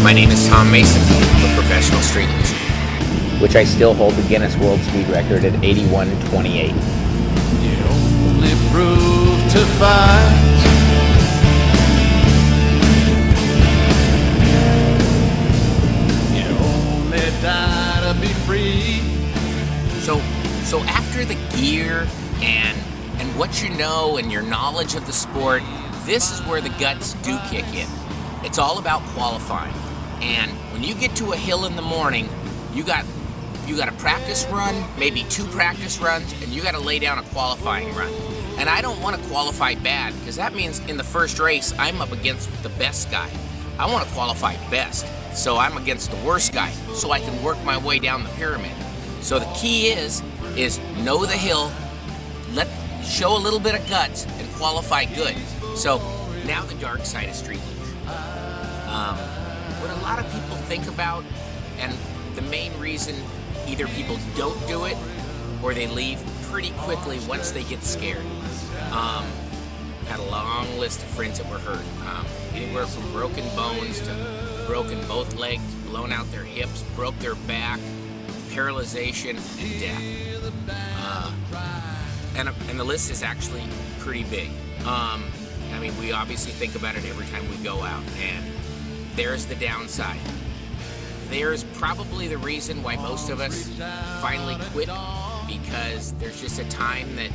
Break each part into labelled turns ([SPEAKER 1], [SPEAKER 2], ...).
[SPEAKER 1] My name is Tom Mason with Professional Street Luge,
[SPEAKER 2] which I still hold the Guinness World Speed Record at 81:28.
[SPEAKER 3] You only prove to fight. You only die to be free.
[SPEAKER 1] So after the gear and what you know and your knowledge of the sport, this is where the guts do kick in. It's all about qualifying. And when you get to a hill in the morning, you got a practice run, maybe 2 practice runs, and you got to lay down a qualifying run. And I don't want to qualify bad, because that means in the first race, I'm up against the best guy. I want to qualify best, so I'm against the worst guy, so I can work my way down the pyramid. So the key is know the hill, show a little bit of guts, and qualify good. So now the dark side of street luge. What a lot of people think about, and the main reason either people don't do it or they leave pretty quickly once they get scared. Had a long list of friends that were hurt. Anywhere from broken bones to broken both legs, blown out their hips, broke their back, paralyzation, and death. And the list is actually pretty big. I mean, we obviously think about it every time we go out, and there's the downside. There's probably the reason why most of us finally quit, because there's just a time that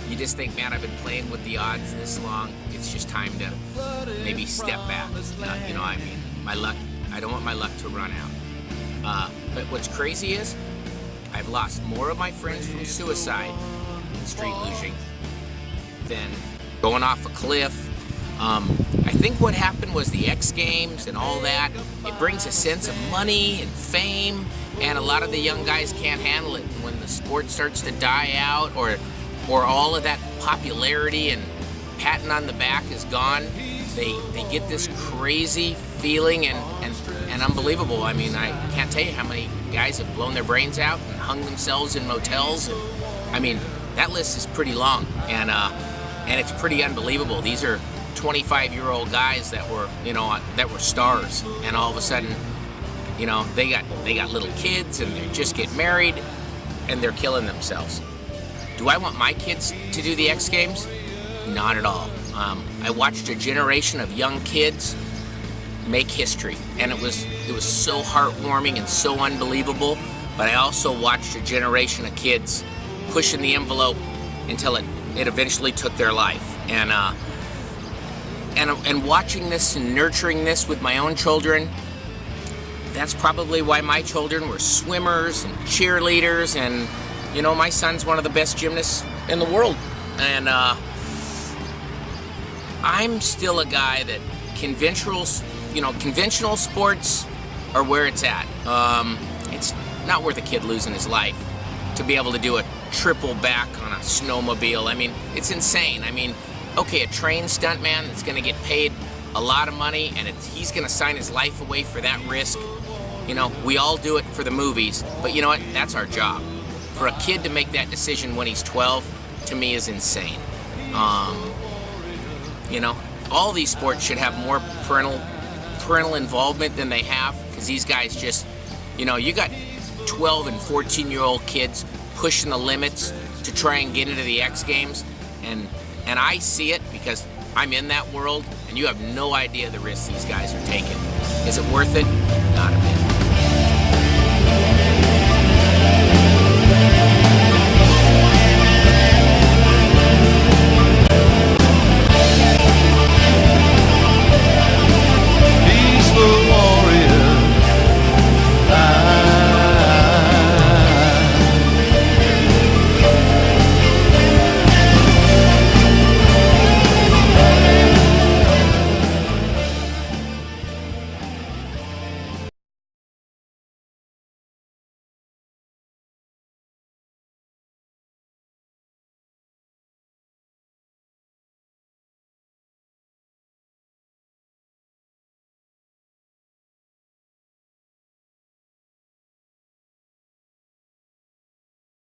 [SPEAKER 1] you just think, man, I've been playing with the odds this long, it's just time to maybe step back. You know, I mean, my luck, I don't want my luck to run out. But what's crazy is, I've lost more of my friends from suicide in street luging than going off a cliff. I think what happened was the X Games and all that, it brings a sense of money and fame, and a lot of the young guys can't handle it. When the sport starts to die out, or all of that popularity and patting on the back is gone, they get this crazy feeling and unbelievable. I mean, I can't tell you how many guys have blown their brains out and hung themselves in motels. And I mean, that list is pretty long, and it's pretty unbelievable. These are 25-year-old guys that were, that were stars, and all of a sudden, they got little kids, and they just get married, and they're killing themselves. Do I want my kids to do the X Games? Not at all. I watched a generation of young kids make history, and it was so heartwarming and so unbelievable. But I also watched a generation of kids pushing the envelope until it eventually took their life. And watching this and nurturing this with my own children, that's probably why my children were swimmers and cheerleaders, and my son's one of the best gymnasts in the world. And I'm still a guy that conventional sports are where it's at. It's not worth a kid losing his life to be able to do a triple back on a snowmobile. I mean, it's insane. I mean, okay, a trained stuntman that's going to get paid a lot of money, and he's going to sign his life away for that risk. We all do it for the movies, but you know what? That's our job. For a kid to make that decision when he's 12, to me, is insane. All these sports should have more parental involvement than they have, because these guys just, you got 12 and 14-year-old kids pushing the limits to try and get into the X Games, and I see it because I'm in that world, and you have no idea the risks these guys are taking. Is it worth it? Not a bit.